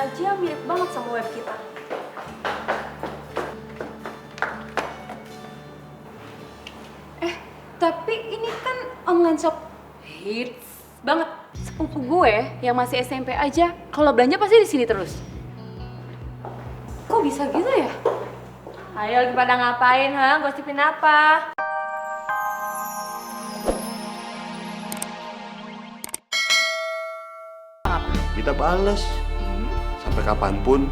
aja mirip banget sama web kita. Tapi ini kan online shop hits banget. Sepupu gue yang masih SMP aja, kalau belanja pasti di sini terus. Kok bisa gitu ya? Ayo lagi pada ngapain, ha? Gosipin apa? Kita balas sampai kapanpun.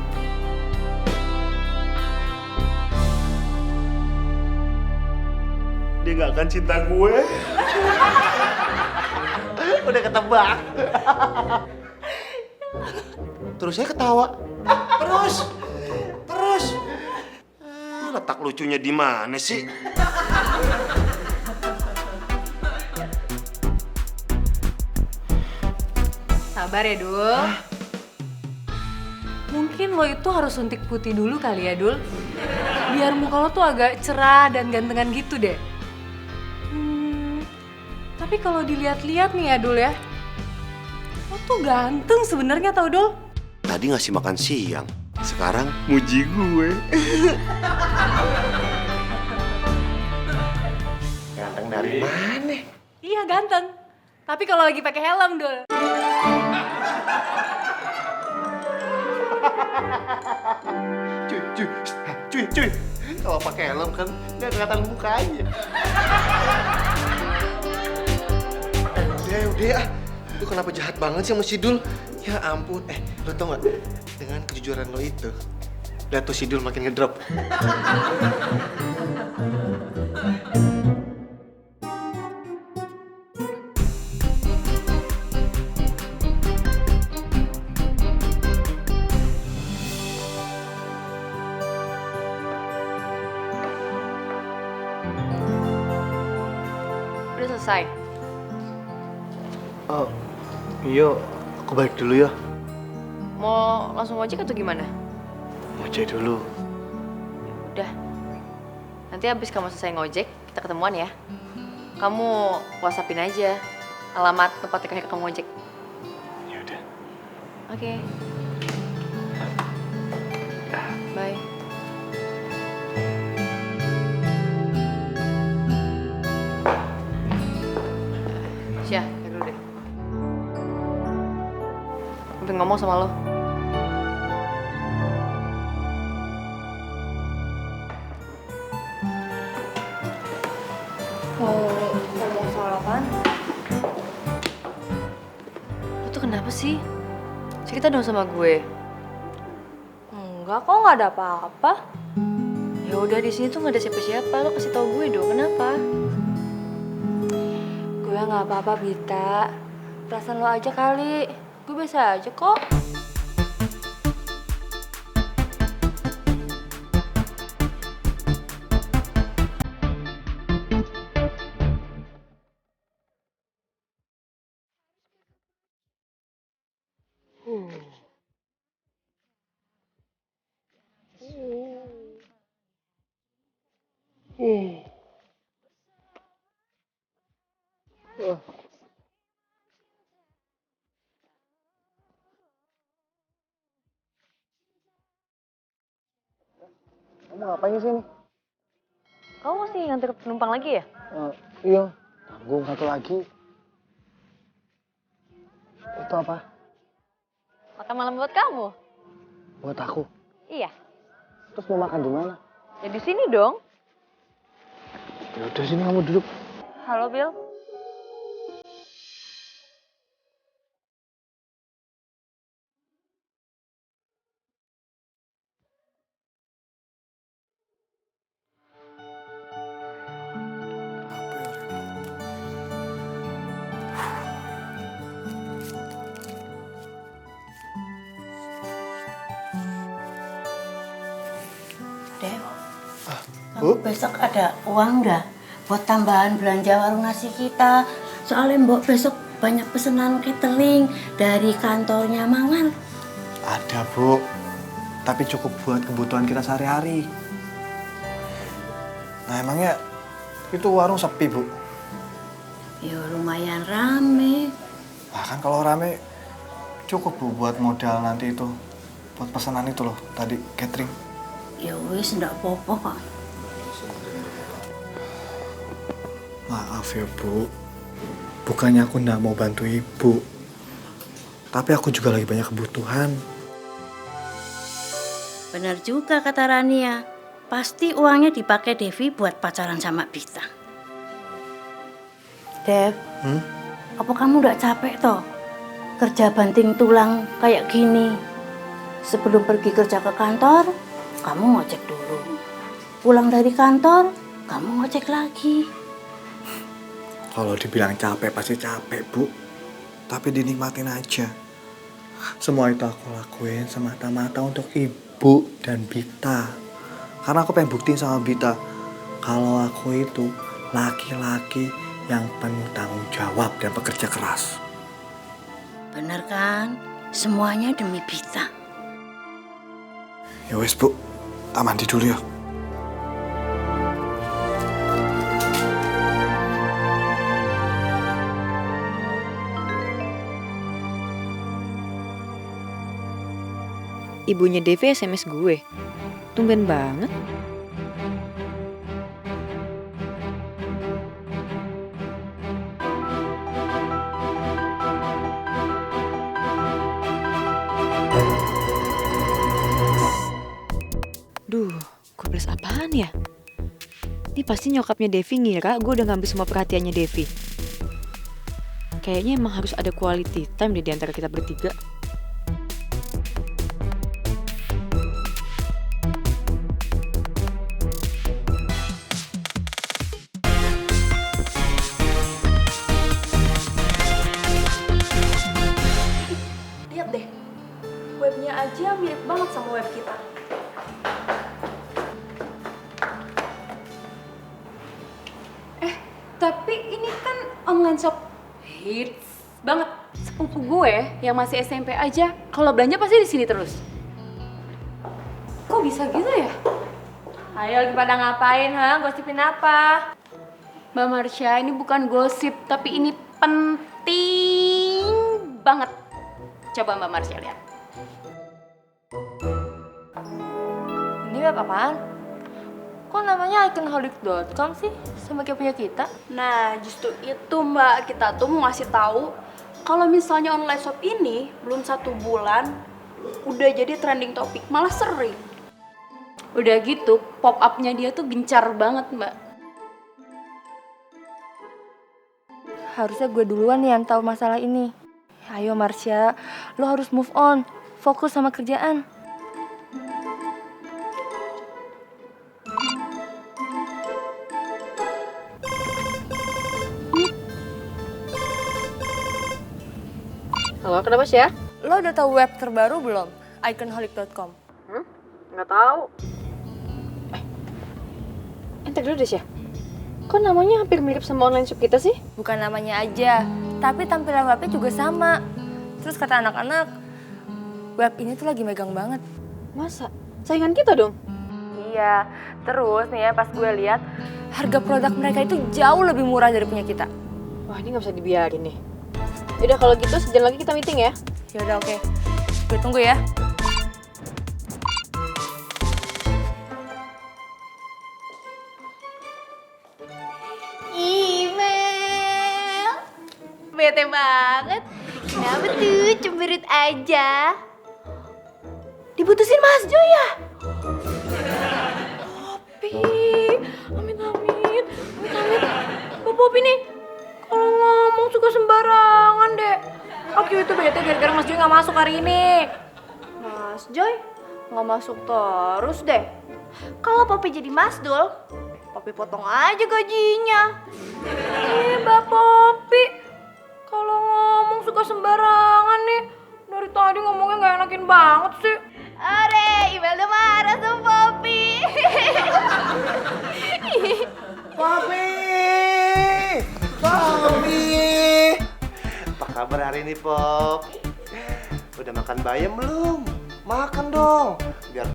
Dia gak akan cinta gue. Udah ketebak. Terusnya ketawa. Terus. Letak lucunya di mana sih? Sabar ya, Dul. Mungkin lo itu harus suntik putih dulu kali ya, Dul. Biar muka lo tuh agak cerah dan gantengan gitu deh. Tapi kalau dilihat-lihat nih ya, Dul ya. Lo tuh ganteng sebenarnya tau, Dul. Tadi ngasih makan siang. Sekarang muji gue. Ganteng dari mana? Iya, ganteng. Tapi kalau lagi pakai helm, Dul. Cuy. Kalau pakai helm kan nggak kelihatan mukanya. Udah ya. Lu kenapa jahat banget sih sama Sidul? Ya ampun. Lu tau nggak? Dengan kejujuran lo itu, lihat tuh Sidul makin ngedrop. Udah selesai. Oh, iya, aku balik dulu ya. Mau langsung ojek atau gimana? Ngojek dulu. Udah. Nanti habis kamu selesai ngojek, kita ketemuan ya. Kamu WhatsAppin aja alamat tempat kamu ngojek. Ya udah. Oke. Bye. Syah, ya dulu deh. Aku pengen ngomong sama lo. Ngomong soal apaan? Lo tuh kenapa sih? Cerita dong sama gue. Enggak kok, nggak ada apa-apa. Ya udah, di sini tuh nggak ada siapa-siapa. Lo kasih tau gue dong, kenapa? Gue nggak apa-apa, Bita. Perasaan lo aja kali. Gue biasa aja kok. Kamu ngapain sih ini? Kamu masih nganter penumpang lagi ya? Iya, tanggung satu lagi. Itu apa? Makan malam buat kamu. Buat aku. Iya. Terus mau makan di mana? Ya di sini dong. Ya udah sini kamu duduk. Halo, Bill. Dew, Bu? kamu besok ada uang nggak buat tambahan belanja warung nasi kita? Soalnya Mbok besok banyak pesanan catering dari kantornya Mangan. Ada, Bu. Tapi cukup buat kebutuhan kita sehari-hari. Nah, emangnya itu warung sepi, Bu? Ya lumayan rame. Nah, kan kalau rame cukup, Bu, buat modal nanti itu. buat pesanan itu loh tadi catering. Ya wis ndak apa-apa kok. Maaf ya Bu, bukannya aku nggak mau bantu Ibu, tapi aku juga lagi banyak kebutuhan. Benar juga kata Rania. Pasti uangnya dipakai Devi buat pacaran sama Bita. Dev, apa kamu udah capek toh? Kerja banting tulang kayak gini. Sebelum pergi kerja ke kantor, kamu ngojek dulu. Pulang dari kantor, kamu ngojek lagi. Kalau dibilang capek pasti capek Bu, tapi dinikmatin aja. Semua itu aku lakuin semata-mata untuk Ibu dan Bita. Karena aku pengen buktiin sama Bita kalau aku itu laki-laki yang penuh tanggung jawab dan pekerja keras. Bener kan? Semuanya demi Bita. Ya wes Bu, tak mandi dulu ya. Ibunya Devi SMS gue. Tumben banget. Duh, gue balas apaan ya? Ini pasti nyokapnya Devi ngira gue udah ngambil semua perhatiannya Devi. Kayaknya emang harus ada quality time di antara kita bertiga. Lihat deh, webnya aja mirip banget sama web kita. Tapi ini kan online shop hits banget. Sepupu gue yang masih SMP aja, kalau belanja pasti di sini terus. Kok bisa gitu ya? Ayo lagi pada ngapain, gosipin apa? Mbak Marsha, ini bukan gosip, tapi ini penting banget. Coba Mbak Marsha lihat. Ini web apaan? Kok namanya iconholic.com sih? Sama kayak punya kita? Nah, justru itu Mbak, kita tuh mau ngasih tahu kalau misalnya online shop ini belum 1 bulan udah jadi trending topik, malah sering. Udah gitu, pop up-nya dia tuh gencar banget, Mbak. Harusnya gue duluan nih yang tahu masalah ini. Ayo Marsha, lo harus move on, fokus sama kerjaan. Halo, kenapa sih ya? Lo udah tahu web terbaru belum? Iconholic.com. Nggak tahu. Entar dulu deh Syah. Kok namanya hampir mirip sama online shop kita sih? Bukan namanya aja, tapi tampilan webnya juga sama. Terus kata anak-anak, web ini tuh lagi megang banget. Masa? Saingan kita dong? Iya, terus nih ya pas gue lihat harga produk mereka itu jauh lebih murah dari punya kita. Wah, ini nggak bisa dibiarin nih. Yaudah kalau gitu sejam lagi kita meeting ya. Yaudah oke, gue tunggu ya. Email. Bete banget. Kenapa tuh cemberut aja? Diputusin Mas Joy ya? Popi. Amin amin. Amin amin. Mbak Popi nih kalau ngomong suka sembarangan deh. Oke itu bete gara-gara Mas Joy gak masuk hari ini. Mas Joy gak masuk terus deh. Kalau Popi jadi Mas Dul, Popi potong aja gajinya. Mbak Popi, kalau ngomong suka sembarangan nih. Dari tadi ngomongnya gak enakin banget sih. Ore, Imelda marah sama Popi. Popi! Popi! Apa kabar hari ini, Pop? Udah makan bayam belum? Makan dong, biar